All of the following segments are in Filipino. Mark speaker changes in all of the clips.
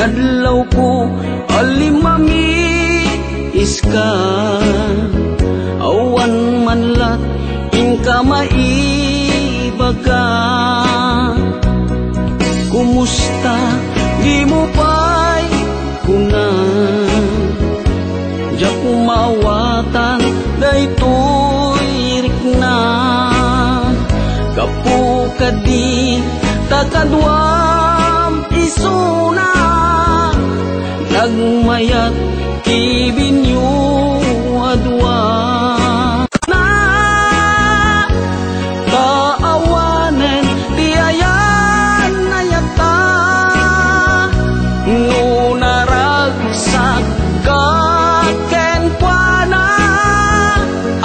Speaker 1: Nadlaw ko alimami iska, awan man lat inka maibaga. Kumusta di mo pa'y kuna, diya kumawatan daytoy rikna. Kapu kadi takadwam isuna, nagmayat ibinyo adwa. Na kaawanen di ayan nayata, no naragsak kaken kuana.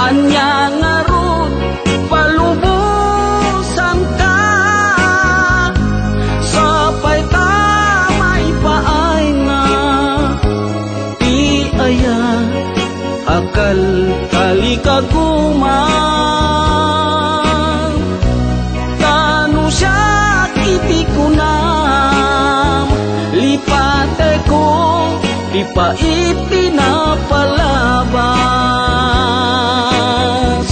Speaker 1: Anya ngarut palubusan ka, sapay tamay paay nga di aya akal kalikagumang. Tanu siya kiti kunam, lipate ko di pa itinapalabas.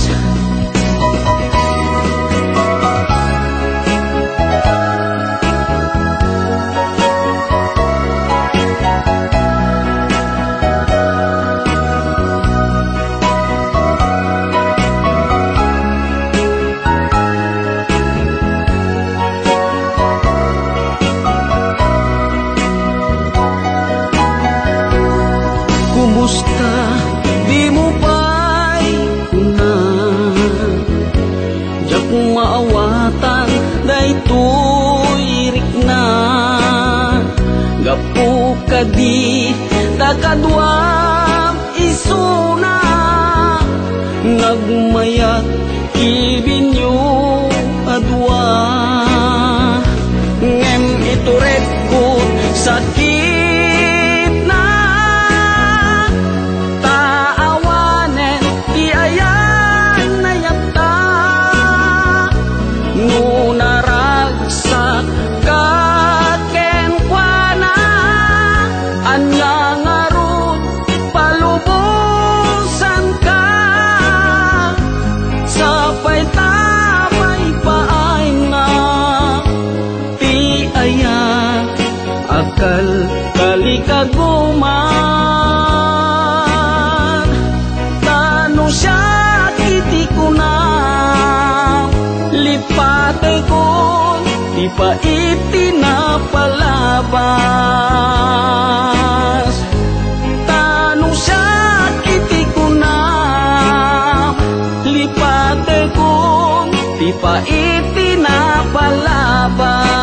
Speaker 1: Kumusta di mo pa'y kuna, diya kung maawatan daytoy rikna. Gapu kadi takadwam isuna, nagmayat ibinyo adwa. Ngem ituret ko sakit na, taawanen di ayan nayata. No naragsak kaken kuana, anya ngarut palubusan ka, sapay tamay paay nga di aya akal kalikaguman. Tanu siya kiti kunam, lipate ko di pa itinapalabas. Tanu siya kiti kunam, lipate ko di pa itinapalabas.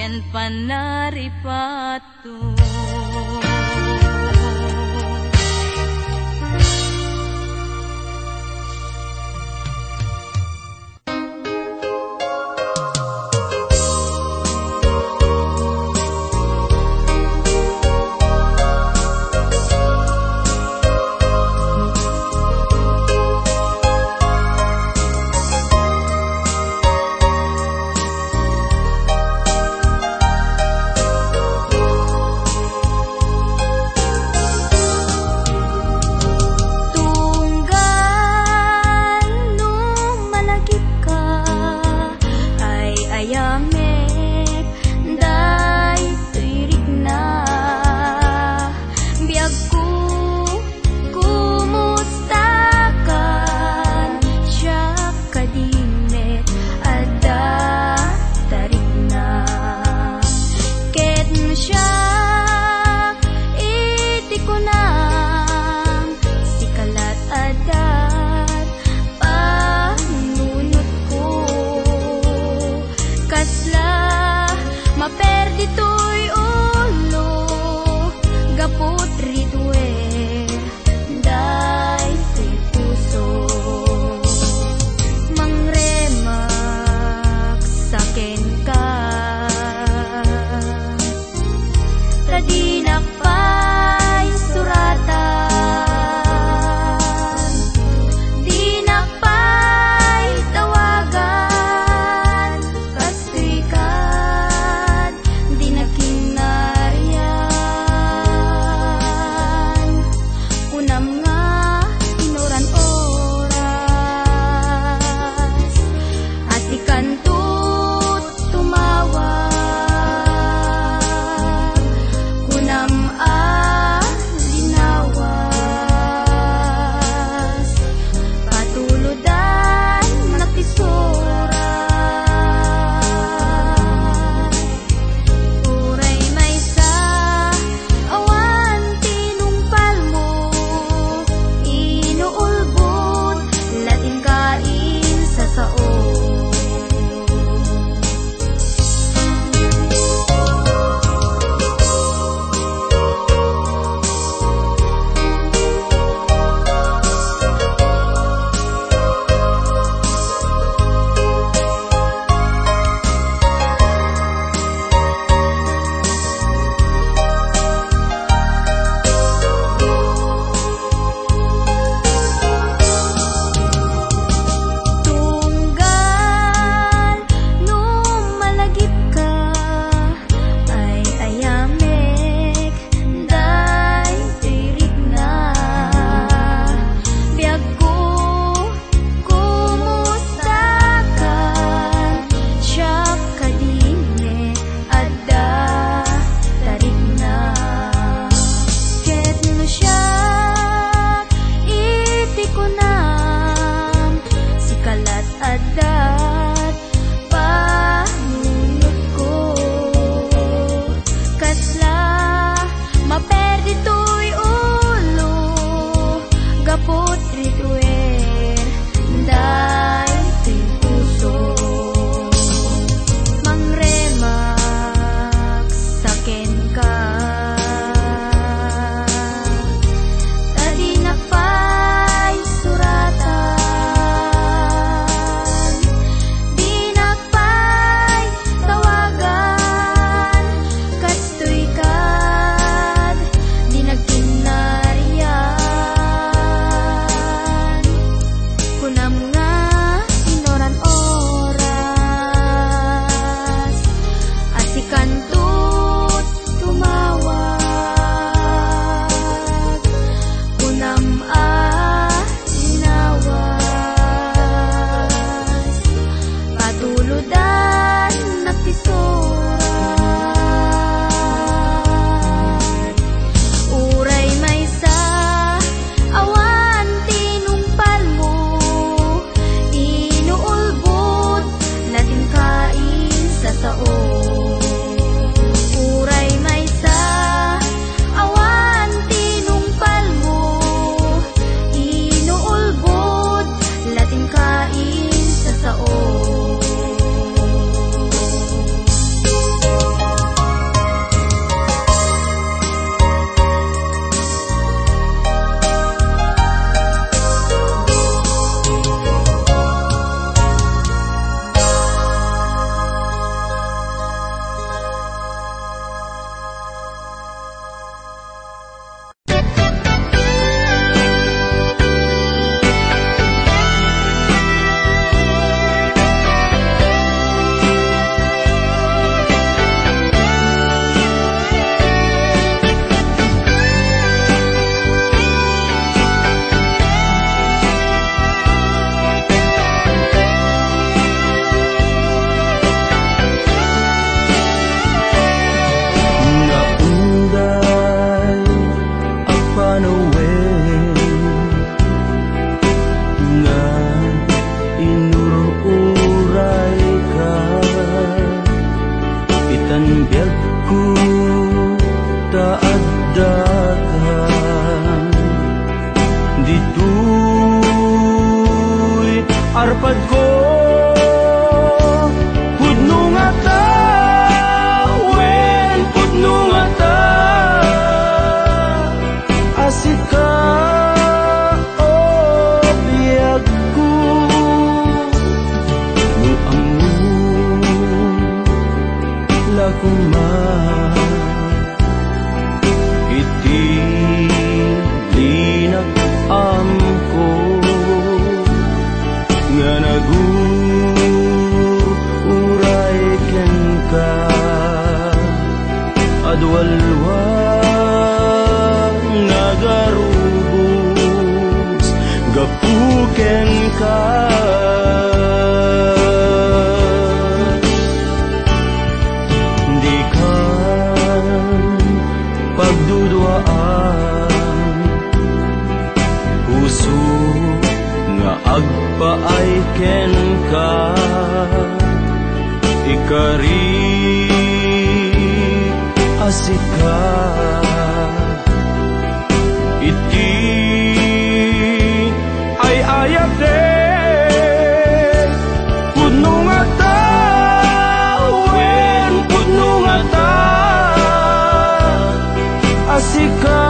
Speaker 2: ken panaripatu.
Speaker 3: Di nakpay surah
Speaker 1: arpad ko pudno nga ta, wen pudno nga ta, asik ka o biyag ko no among lakuman iti linag-am ko nga naguuray ken ka adwalwang nagarubos gapuken ka di kan pagdudwaan puso nga agpaay ken ka ikari asika iti ay ayat de pudno nga ta, wen pudno nga ta, asika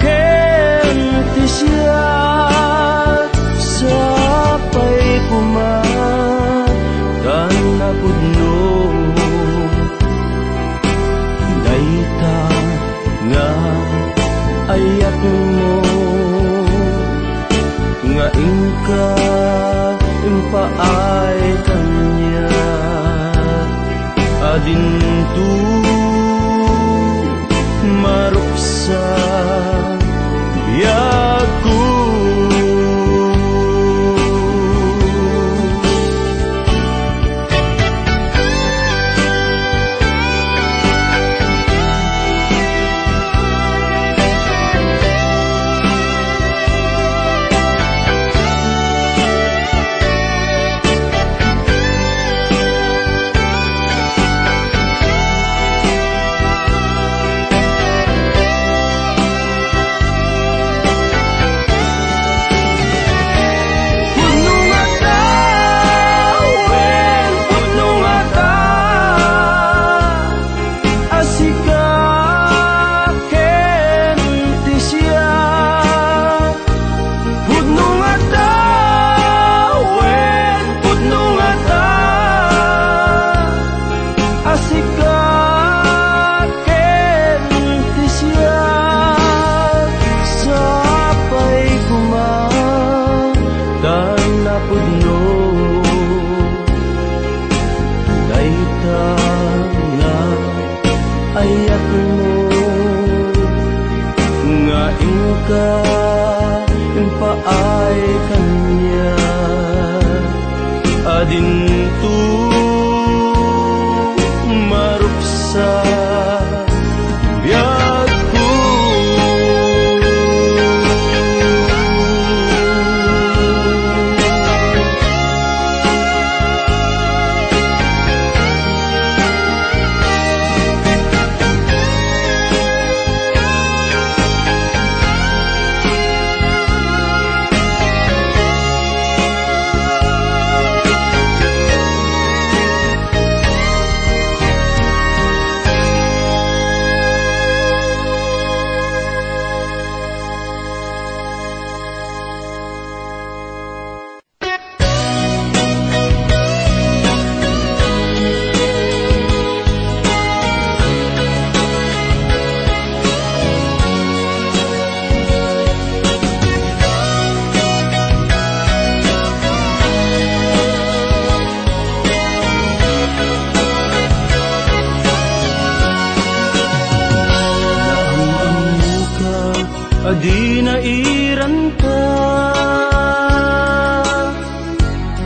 Speaker 1: ken ti siya sapay kuman tan na pudno dayta nga ayat mo nga ingka impaay kanya adintu maruksa biyag ko ayat mo nga ingka impaay kanya adintu maruksa biyag ko di nairan ka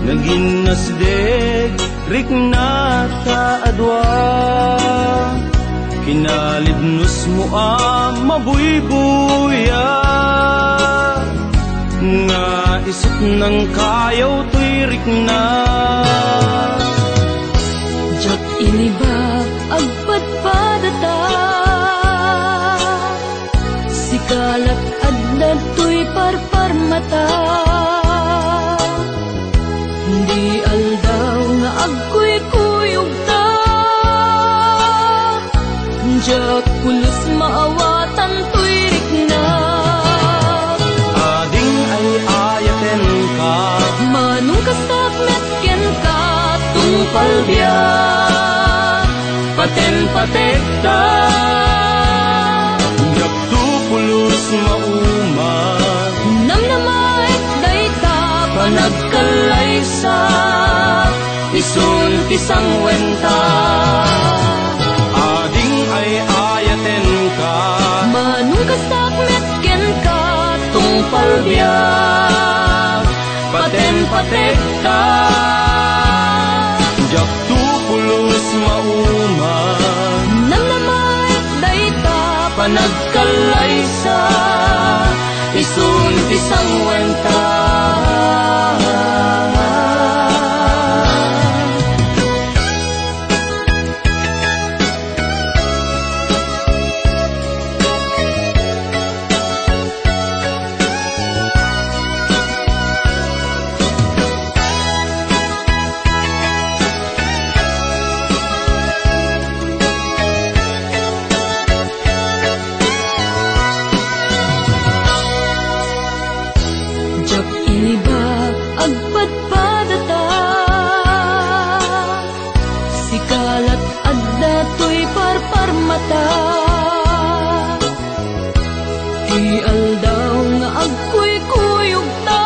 Speaker 1: naging nasdeg rik na taadwa kinalibnos mo mabuybuya nga isip ng kayaw to'y rik na
Speaker 2: jak ini ba agpadpadata sikalat adnan to'y parparmata
Speaker 1: palbiyak paten patekta jaktu pulos mauma
Speaker 2: namnamait dayta
Speaker 1: panagkalaysa isun tisang wenta ading ay ayaten ka
Speaker 2: manung kasak metken ka
Speaker 1: tungpal biyak paten patekta jaktu pulos mauma
Speaker 2: namnamait dayta
Speaker 1: panagkalaysa isun tisang wenta
Speaker 2: agpadpadata sikalat adda to'y parparmata di aldaw nga agkuy-kuyog ta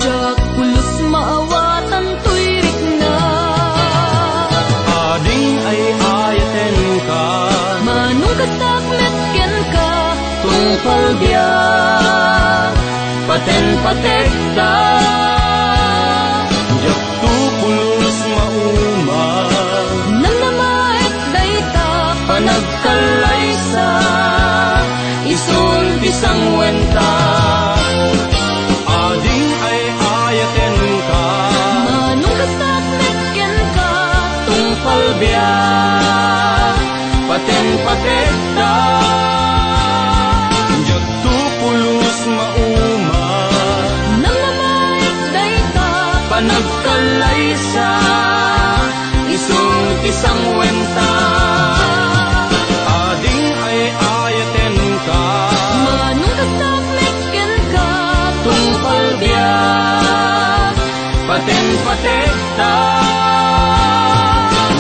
Speaker 2: jak pulos maawatan to'y rikna
Speaker 1: ading ay ayaten ka
Speaker 2: manung kasak metken ka
Speaker 1: tungpal biyak paten patekta jaktu pulos mauma
Speaker 2: namnamait dayta
Speaker 1: panagkalaysa isun tisang wenta ading ay ayaten ka
Speaker 2: manung kasak metken ka
Speaker 1: tungpal biyak paten patekta jaktu pulos mauma
Speaker 2: namnamait dayta
Speaker 1: panagkalaysa isun tisang wenta ading ay ayaten ka
Speaker 2: manung kasak metken ka
Speaker 1: tungpal biyak paten patekta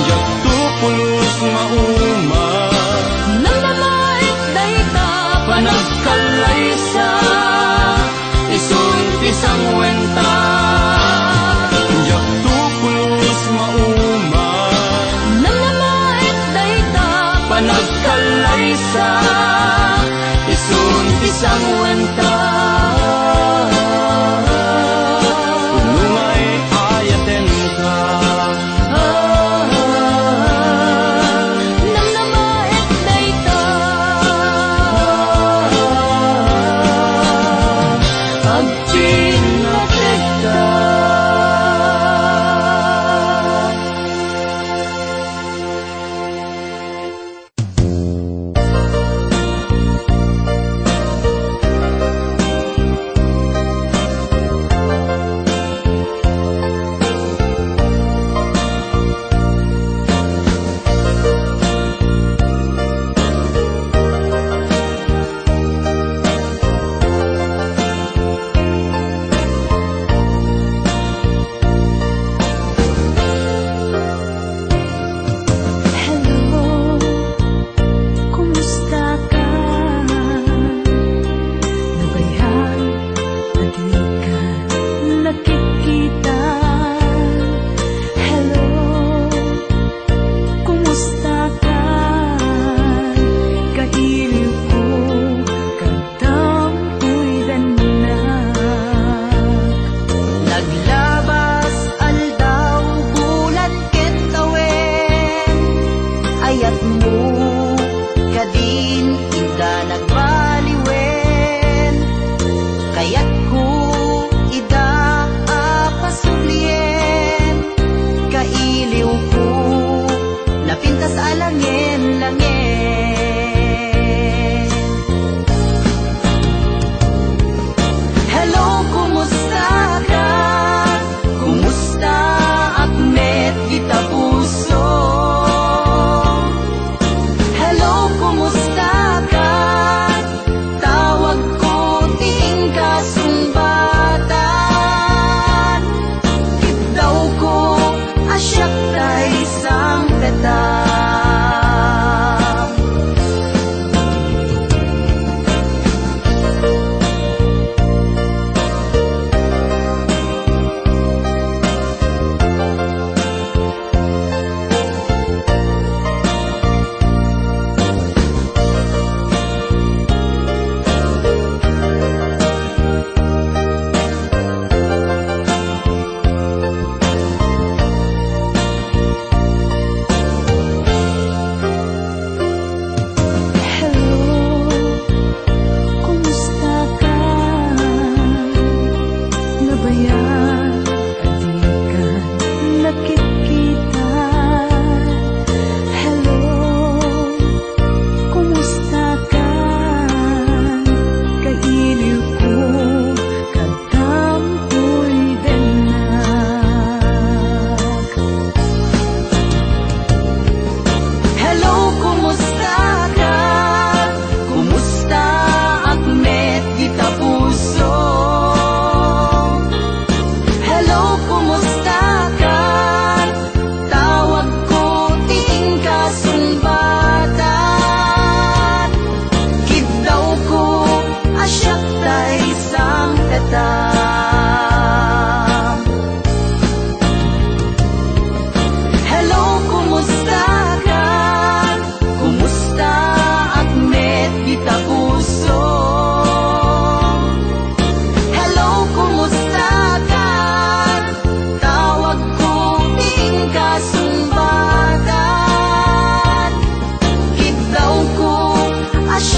Speaker 1: jaktu pulos mauma
Speaker 2: namnamait dayta
Speaker 1: panagkalaysa isun tisang wenta jaktu pulos mauma
Speaker 2: namnamait dayta
Speaker 1: panagkalaysa isun tisang wenta punungay ayaten ka
Speaker 2: namnamait dayta
Speaker 1: agpinatekta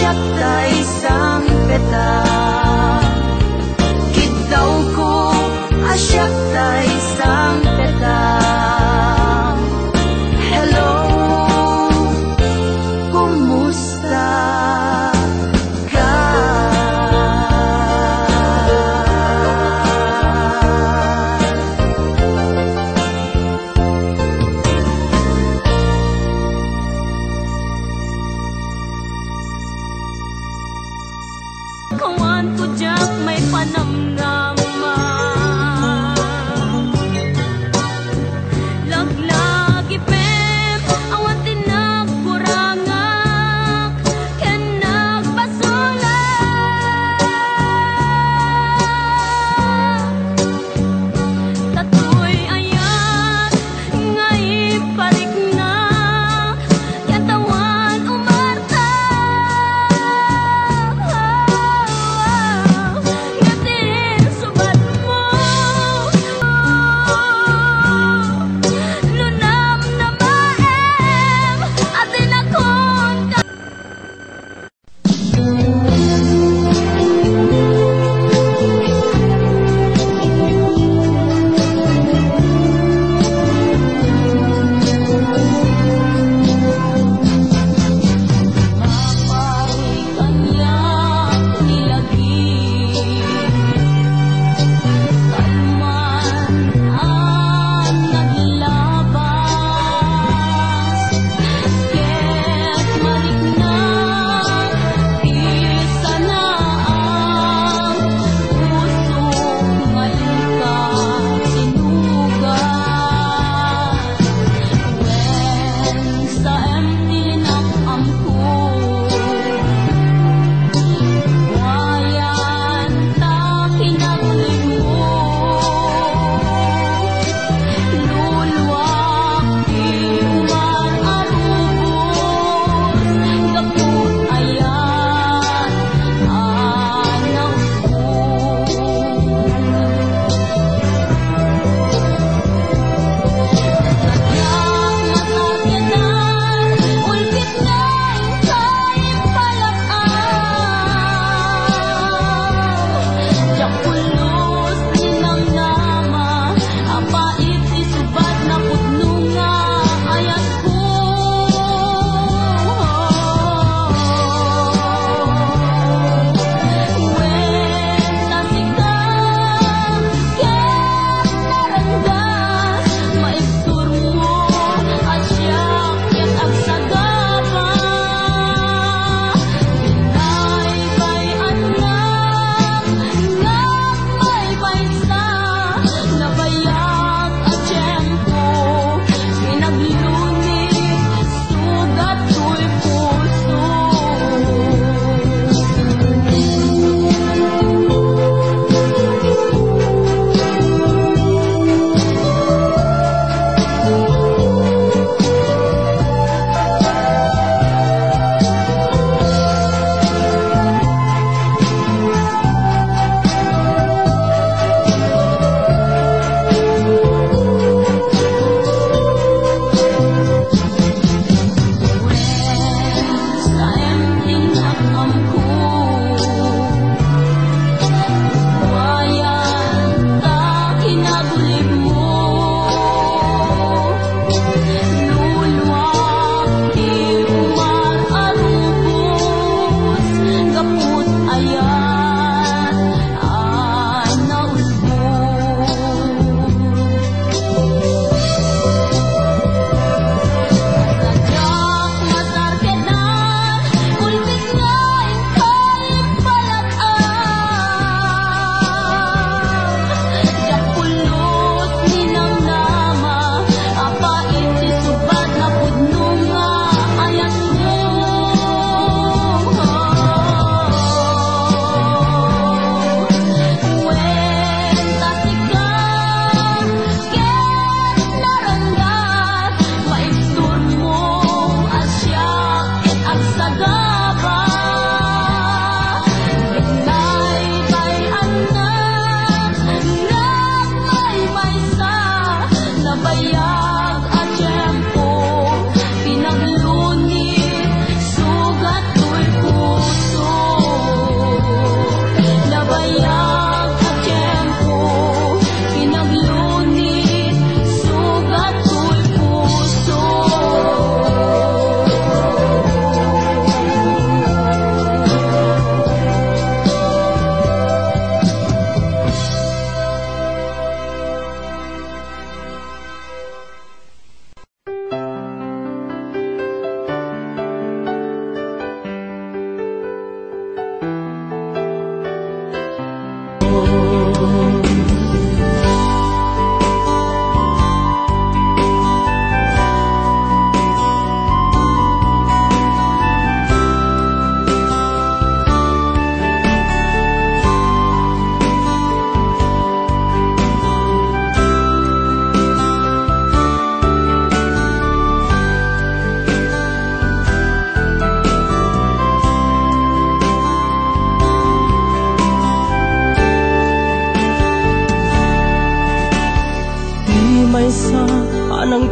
Speaker 2: asyak ta isang peta. Kitaw ko asyak ta isang peta. Hello, kumusta ka? Kawan ko dyak may panamnama, laglag ipem awan tinagkurangak ken nagbasula. Tatoy ayat nga iparigna yan tawan umarta. Ngatin subat mo lunam na maem atin akong kanyak nilagi. Kalman ang naglabas, ket marikna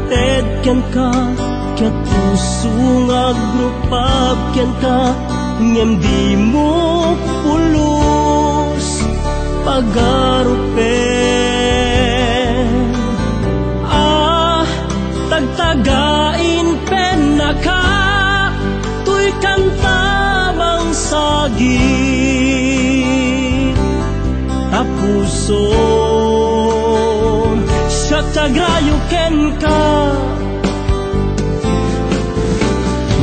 Speaker 1: ted ken ka, ket puso nga agrupap ken ka, ngem di mo pulos pagarupen. Tagtagain pen na ka, tuy kanta mang sagit, tapuso siya tagrayo ken ka.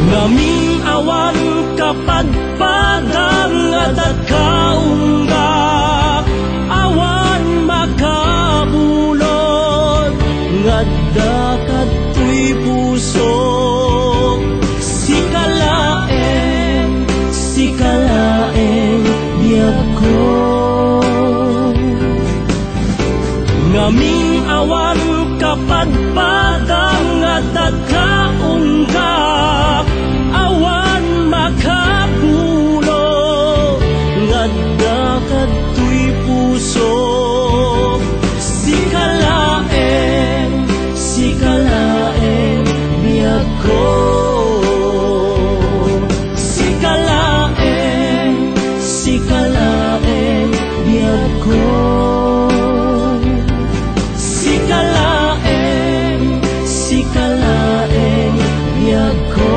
Speaker 1: Ngaming awan kapadpadang adat kaunggak, awan makabulod ngadda katoy puso. Sikalaeng biyag ko, ngaming awan kapadpadang adat kaunggak, awan makapulo ngadda katoy puso. Sikalaeng biyag ko, sikalaeng biyag ko, sikalaeng biyag ko.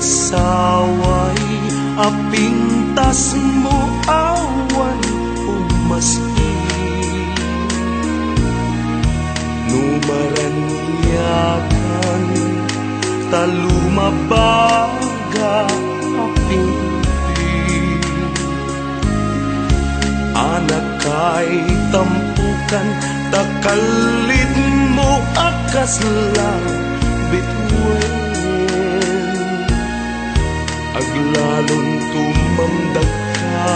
Speaker 3: Nagsaway apintas mo awan umaski, numaranyakan talumabaga apinti, anak kay tampukan takalit mo akasla bituin, aglalong tumamdag ka,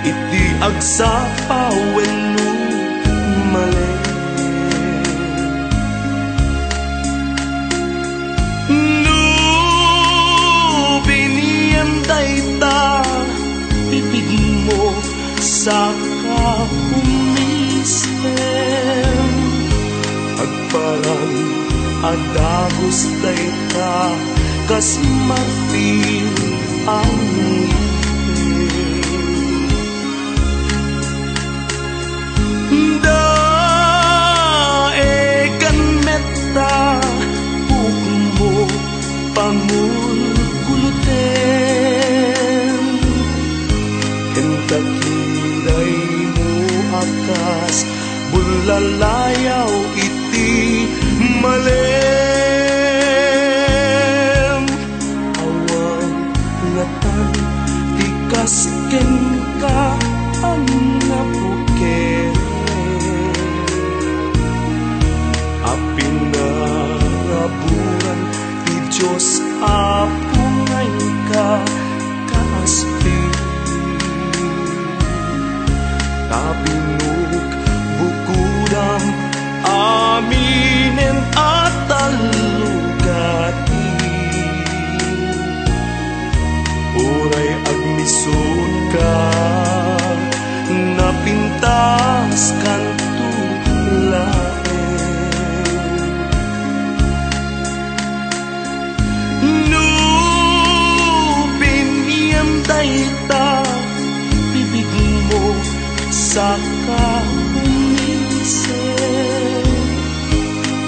Speaker 3: iti agsapawen mo mali. No biniyamday ta, bibig mo sa kahumisem, agparang adagos day ta, kas marfil ang daegan metta, buk mo pangulguluten, kentakiray mo akas, bulalayaw iti mali. Kasken ka ang napukere, apinaraburan ti Diyos apungay ka kaaspi, tabinuk bukudam aminen at alugati, uray agnisun ka, napintas kan tulae. No biniyamday ta, bibig mo sa kahumisem,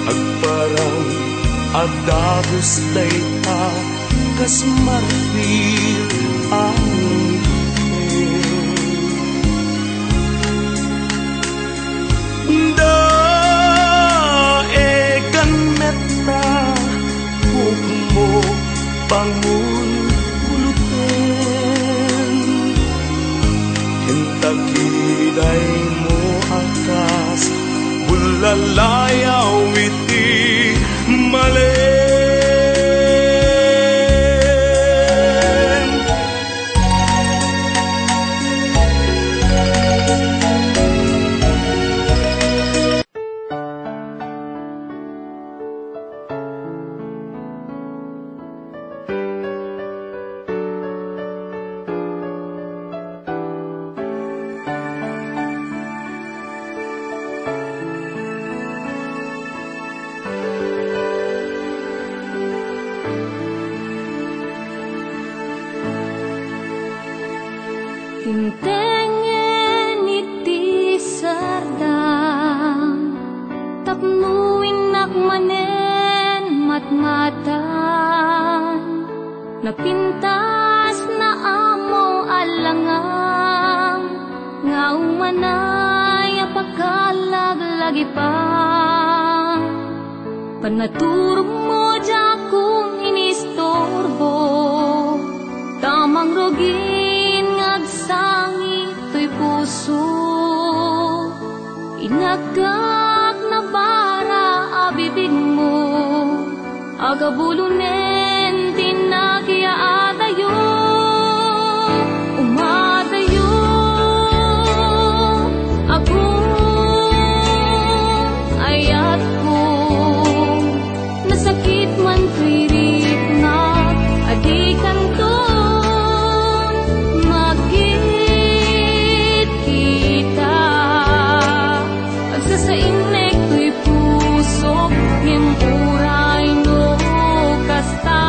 Speaker 3: agparang adagos day ta, kas marfil ang daegan metta, buk mo pangulguluten, lalayaw iti malem.
Speaker 2: Tintengen iti sardang tapnuin nakmanen matmatan napintas na amo alangang nga umanay apakalag-lagi pa panaturog mo dya kung inistorbo tamang rogin sang ito'y puso inagkak na bara abibig mo agabulunen tinagya adayo umadayo ako ayat ko nasakit man pirit na adikan to sa inek to'y puso ngem uray no kasta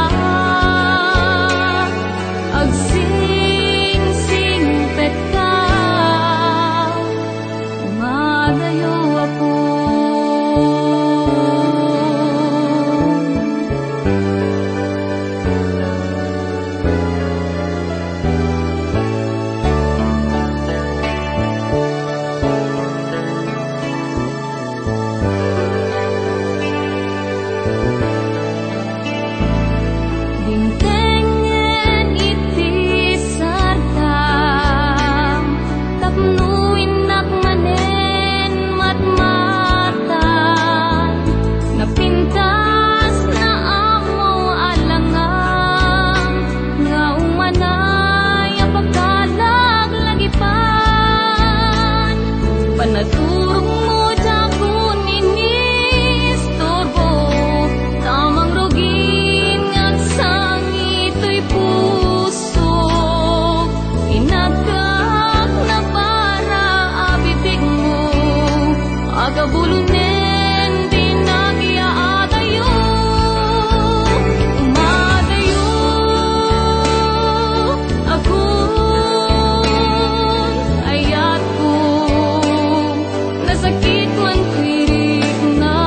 Speaker 2: agsing-singpet ka umadayo ako panaturog mo dya kung inistorbo tamang rogin at sang ito'y puso inagkak na para abibig mo agabulunen tinagya adayo umadayo ako ayat ko nasakit man pirit na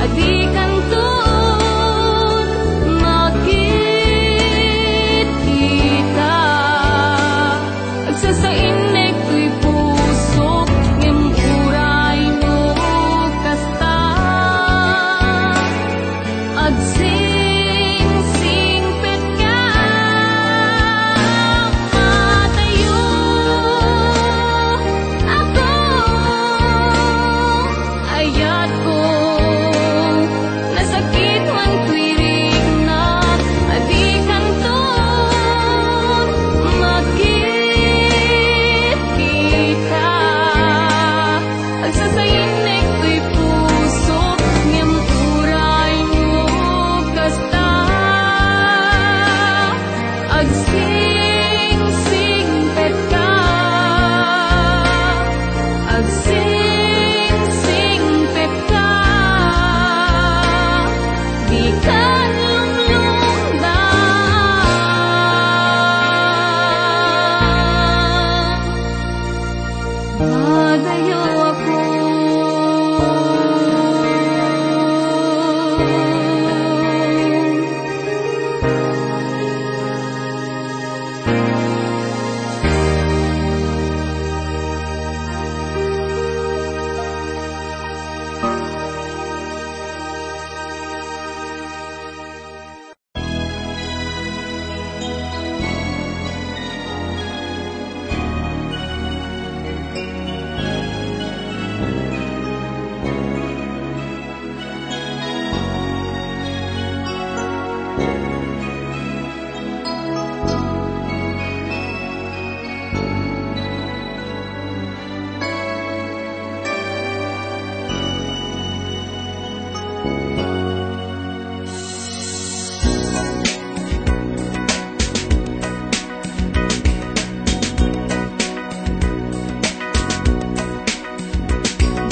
Speaker 2: adikan ton makit kita agsasainek to'y puso ngem uray no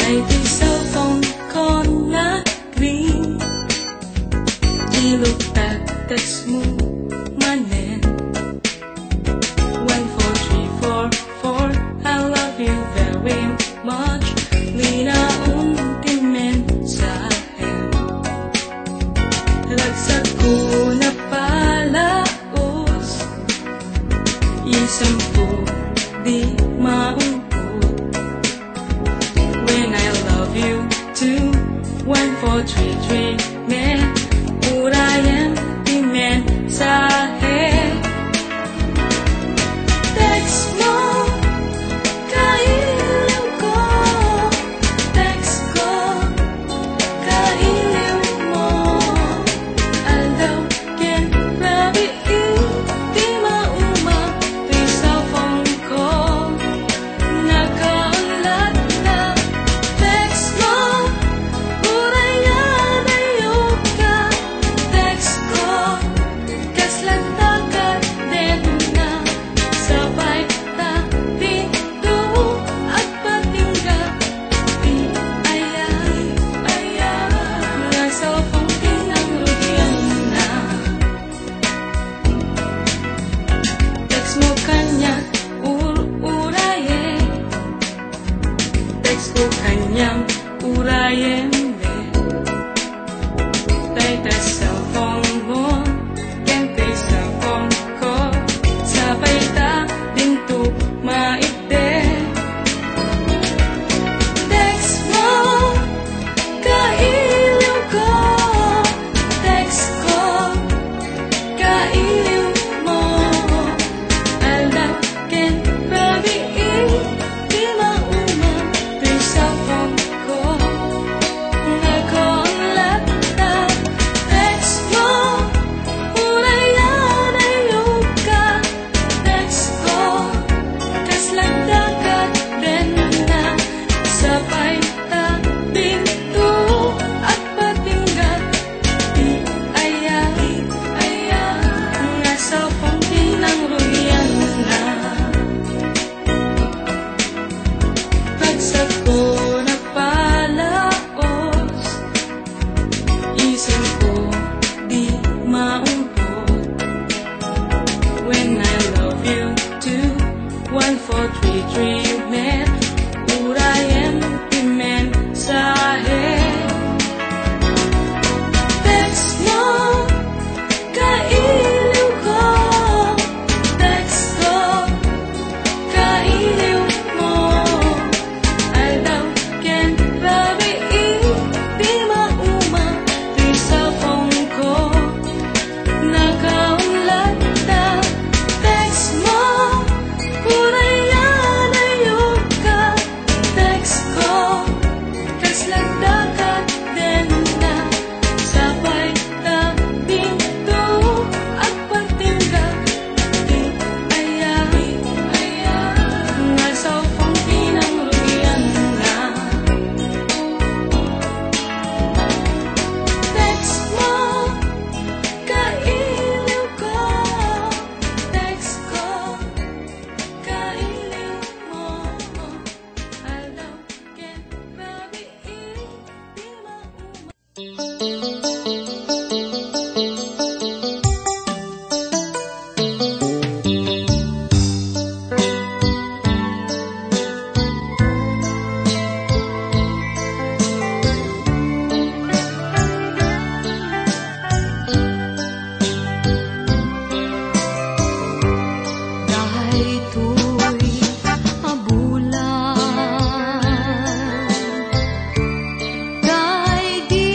Speaker 4: May di cellphone ko na green, di lugtag text mo manen. 14344, I love you very much. Linaon ti mensahe, lagsak ko na palaos, isang ko di maungkot. When I love you too, 1433 men, urayan di mensahe. Text mo, kailiw ko. Text ko, kailiw mo. Aldaw ken rabi di mauma, di cellphone ko nakaulat na. Text mo, urayan ayok ka. Text ko, kaslagdagan din na. Sabay ta dito at patingga, di ayay, nga cellphone tinangrugian na. Text mo kanya, uraye. Text ko kanyang urayen de. Tay cellphone mo, kente cellphone ko. Sabay ta dinto maite. Text mo, kailiw ko. Text ko, kailiw mo. Aldaw ken rabi di mauma, di cellphone ko nakaulat na. Text mo, urayan ayok ka. Text ko, kaslagdagan din na. Sabay ta dito at patingga, di ayay, nga cellphone tinangrugian na. Pagsak ko na palaos, isip ko di maumpot. When I love you too, 1433 men, urayan ti mensahe. Text mo, kailiw ko. Text ko, kailiw mo. Aldaw ken rabi di mauma, di cellphone ko nakaulat na. Text mo, urayan ayok ka. Text ko, kaslagdagan din na. Sabay ta dito at patingga, di ayay, nga cellphone tinangrugian na. Text mo, kailiw ko. Text ko, kailiw mo. Aldaw ken rabi di mauma.
Speaker 2: Dahito'y abulan, dahi di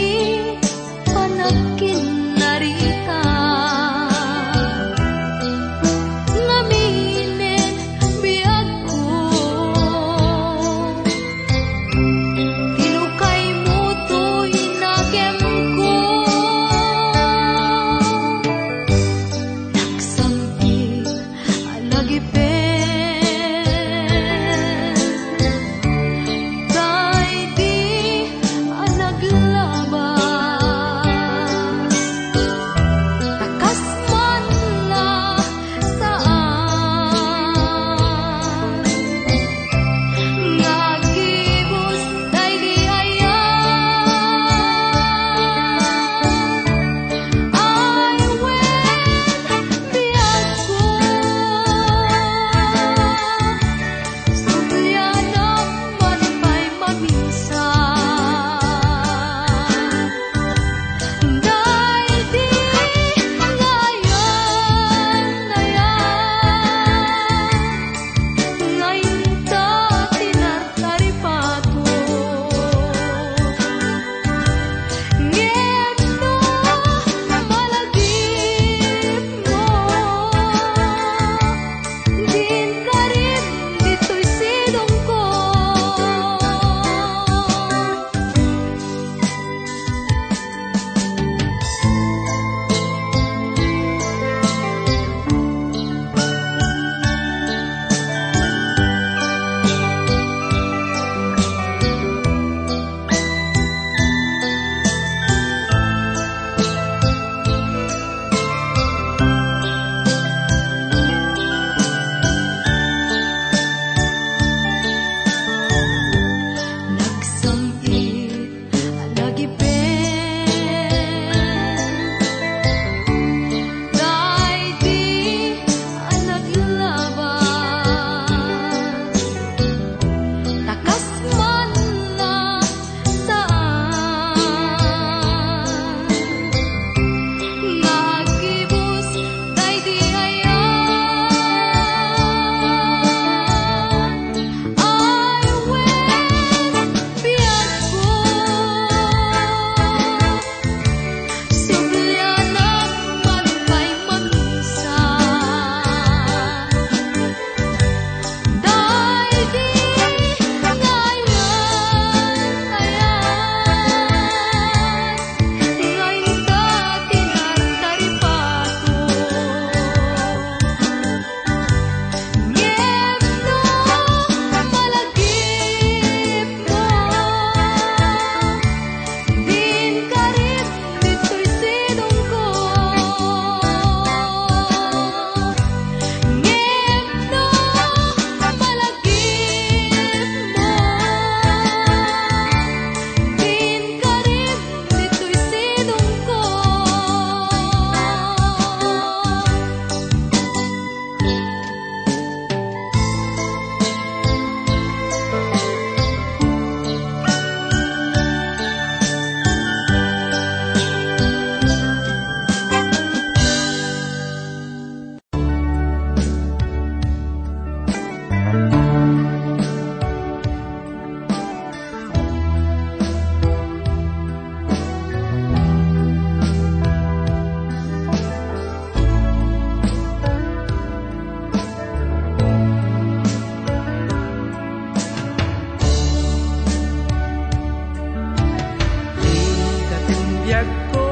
Speaker 5: biyag ko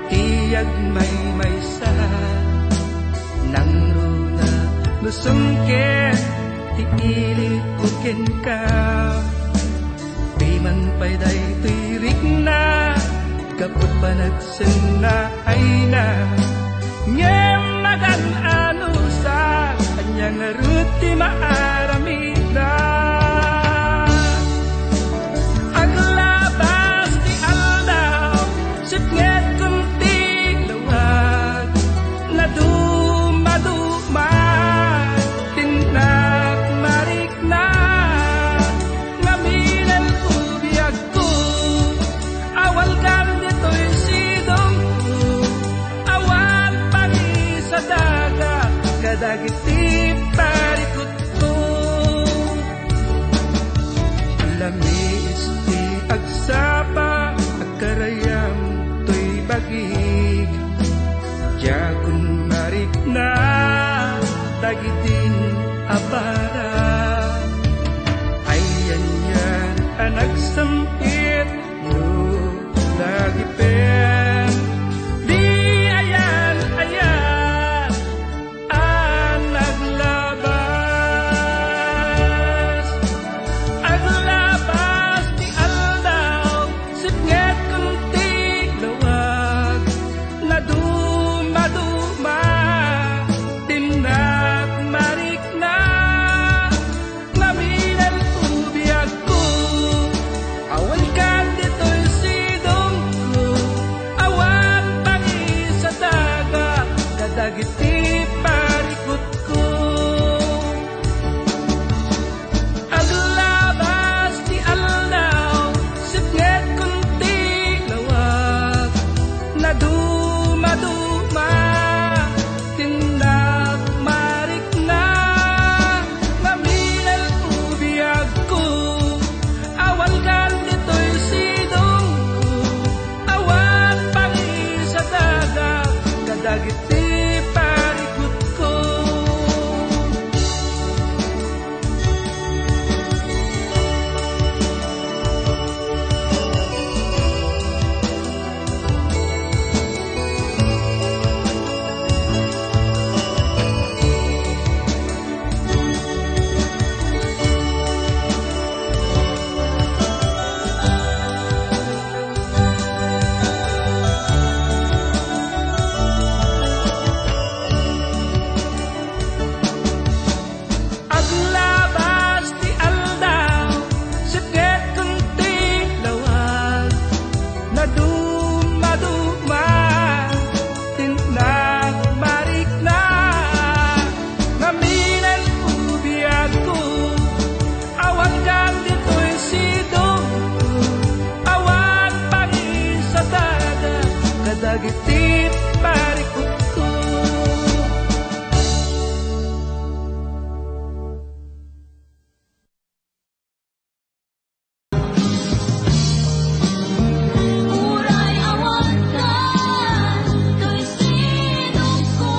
Speaker 5: iyag may sa nang runa nusungke ti ilikukin ka di man payday tirik na kapag panagsin na ay na ngem magan ano sa kanyang ruti maaramid na aglabas di aldaw sipnget kunti lawag na dumaduma tindak marik na ngaminan ubiyag ko awal kang dito'y sidong ko awan pagi sa dagat kadagiti parikot ko lamis ti agsapa agkarayam to'y bagig Yakun marik na dagitin abara ayan yan anak sempit no lagi pen di ayan ayan anak labas di aldaw sipnget kunti lawag na dumaduma tindak marik na ngaminan ubiyag ko awan kang dito'y sidong ko awan pagi sa dagat kadagiti parikot ko aglabas di aldaw sipnget kunti lawag na dumaduma tindak marik na ngaminan ubiyag ko awal kang dito'y sidong ko awan pagi sa dagat kadagiti parikot ko aglabas di aldaw sipnget kunti lawag na dumaduma tindak marik na ngaminan ubiyag ko awan kang dito'y sidong ko awan pagi sa dagat kadagiti parikot ko
Speaker 2: Uray awan ka, to'y sidong ko.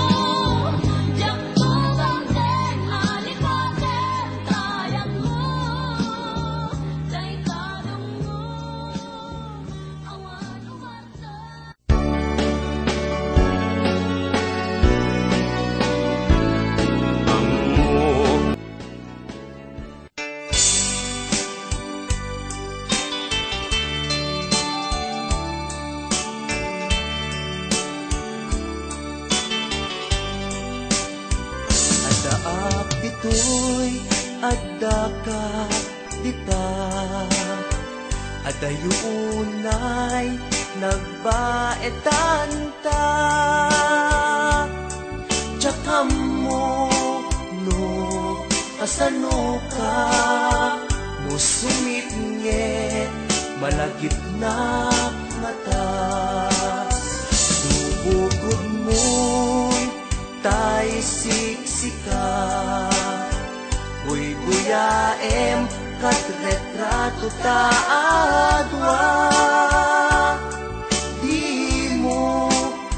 Speaker 2: Diyak mo bang den, halikaten, tayang mo. Say kadong mo, awan umasa.
Speaker 1: Adaap dito'y adda ka dita Adayunay nagbaetan ta Tiyakam mo no kasano ka Musumit nge malagip na mata Nubugod mo'y tay siksika Buy-buyaem kat retrato ta adwa Di mo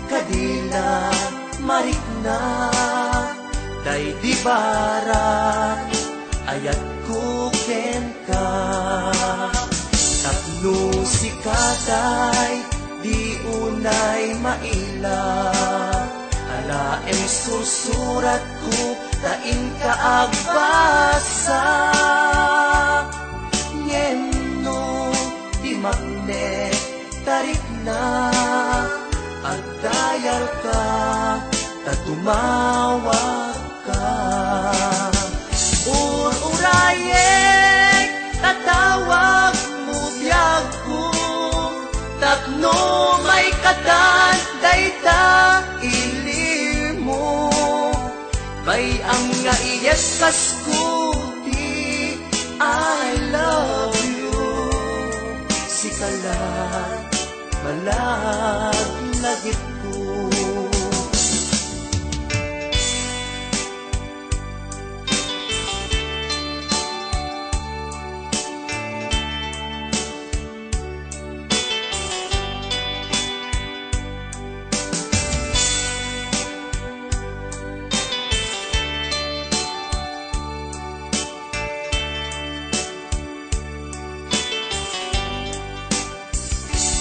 Speaker 1: kadila marik na Day di barat ayat kuken ka Tapno si katay
Speaker 6: nay maila. Alaem susurat ko tain ka agbasa. Ngeno di magne tarik na agdayal ka tatumawag ka. Urayek tatawag mo biyag ko tapno may katan dayta ilimo. Bay ang nga iyeskas ko di I love you. Sikalat malaglagit ko.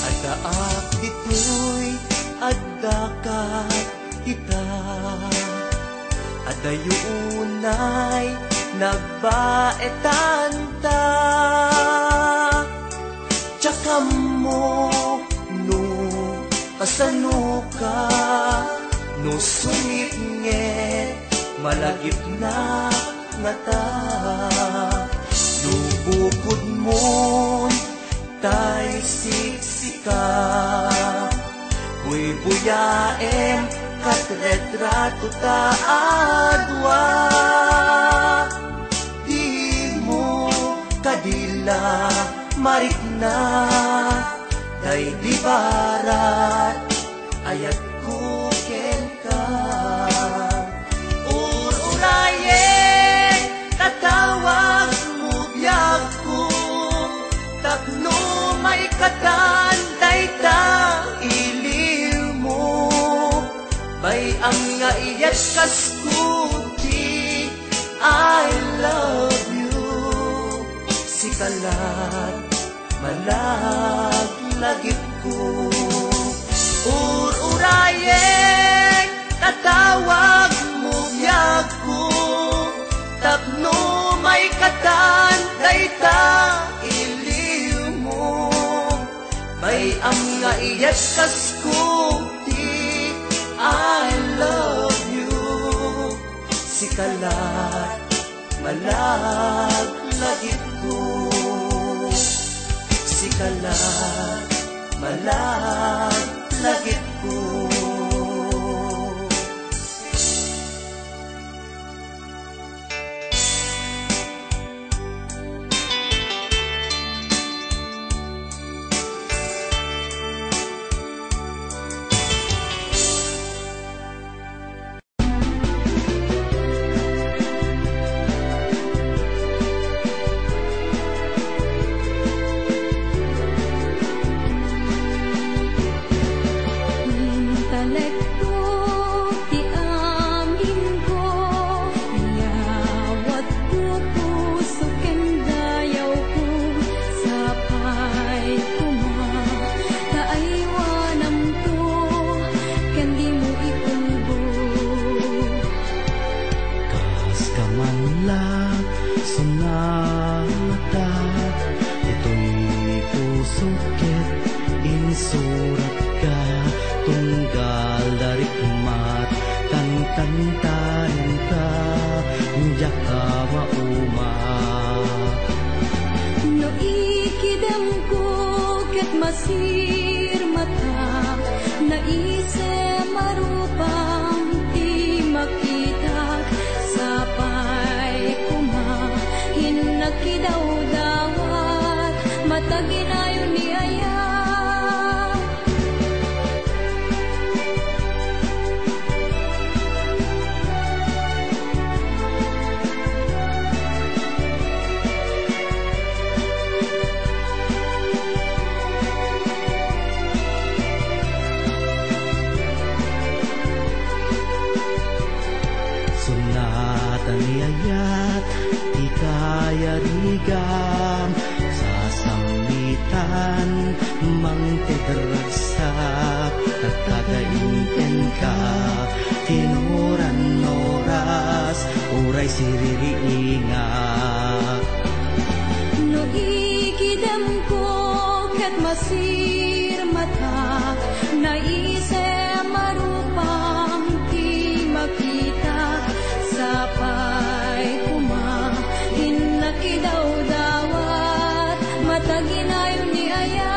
Speaker 6: Adaak dito'y addakat kita. Adayunay nagbaetan ta. Tsaka mo no kasano ka no sumipnget malagip na ngata. No bukod mo tay siksika. Buy-buyaem kat retrato ta adwa. Di mo kadila marik na day di barat ayat ko ken ka. Urayek tatawag mo biyag ko tapno may katan dayta iliw mo. Bay ang nga iyeskas ko di I love you. Sikalat malaglagip ko. Urayek tatawag mo biyag ko tapno may katan dayta iliw mo. Bay ang nga iyeskas ko di I love you. Sikalat malaglagip ko. Sikalat malaglagip ko.
Speaker 1: Surat ka tunggal dari umat tantarin ka jaka mauma.
Speaker 2: No ikidam ko ket masir mata naise marupang di makita sapay kumahin nakidaw dawat mataginayon ni aya.
Speaker 1: Niyayat di kaya rigam sa sambitan mang tedragsak
Speaker 6: Nagainten ka tinuran oras uray siririinga.
Speaker 2: No ikidam ko ket masir mata naise marupang ti makita sapay kuma inakidaw dawat mataginayon ni ayat.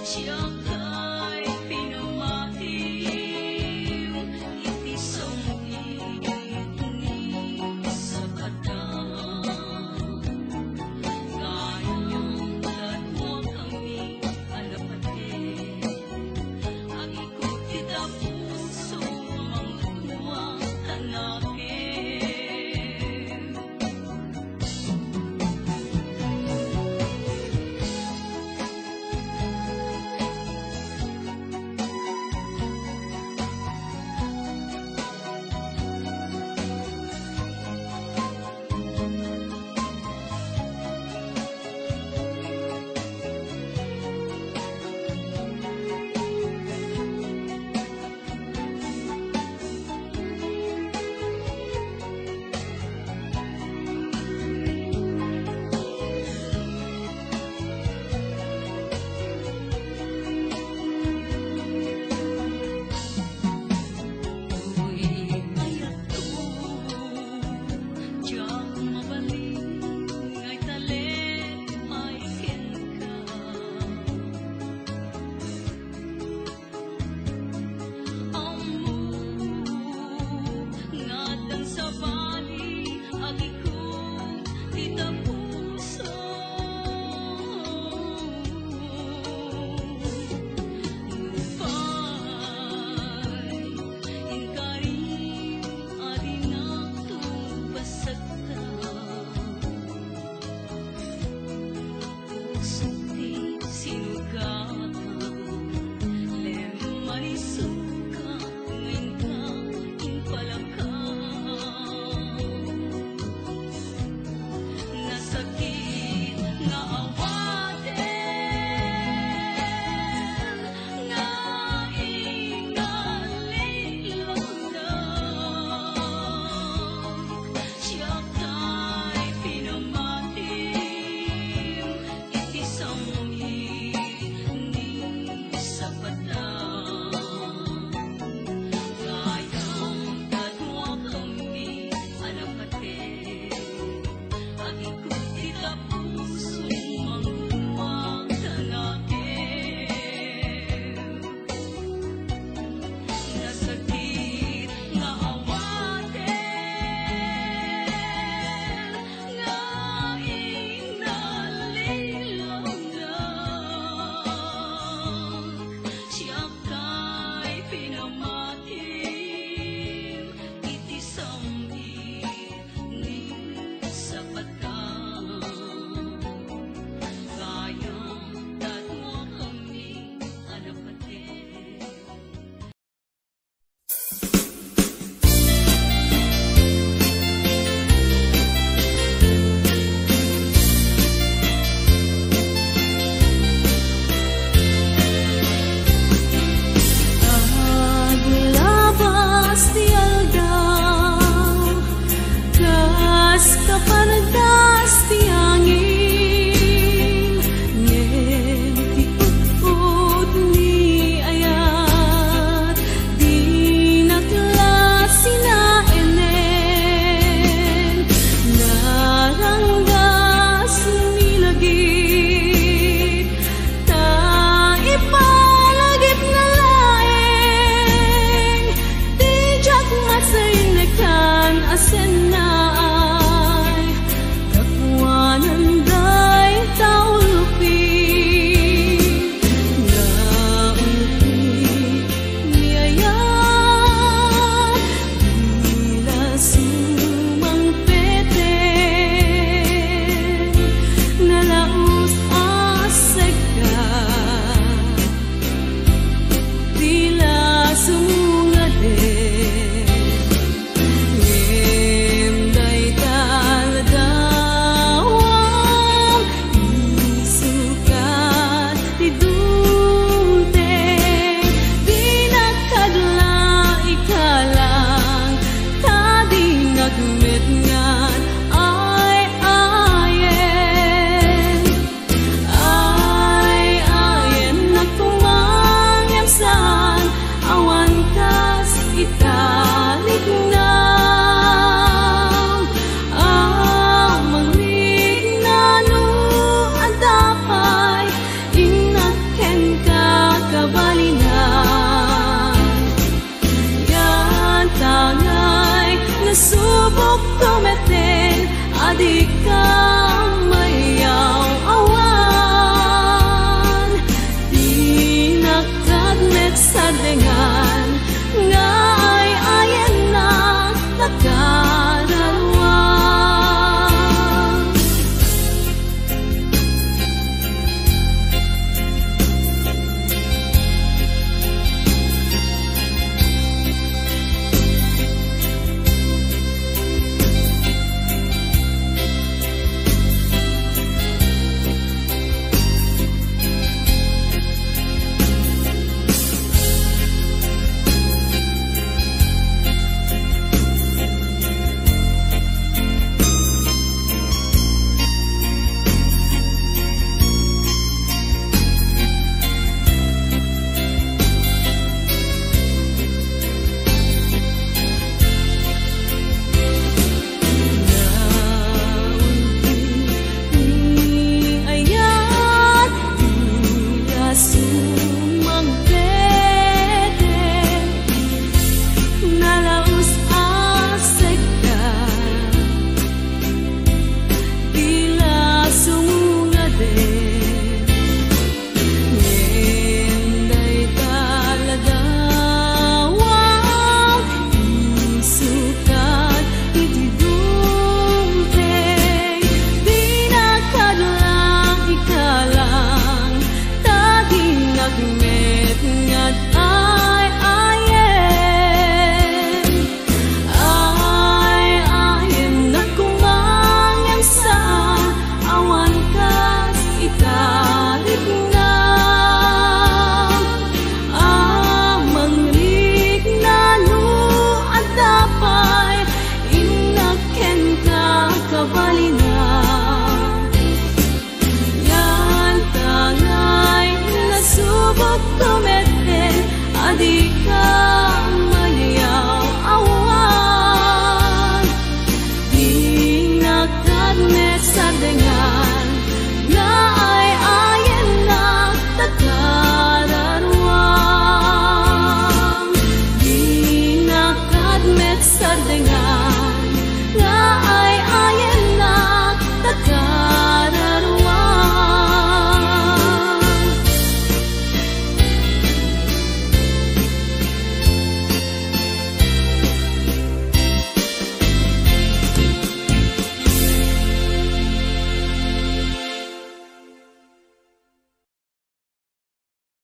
Speaker 4: Siya kay pinamahim, iti
Speaker 2: tangay nasubok tumeten adik ka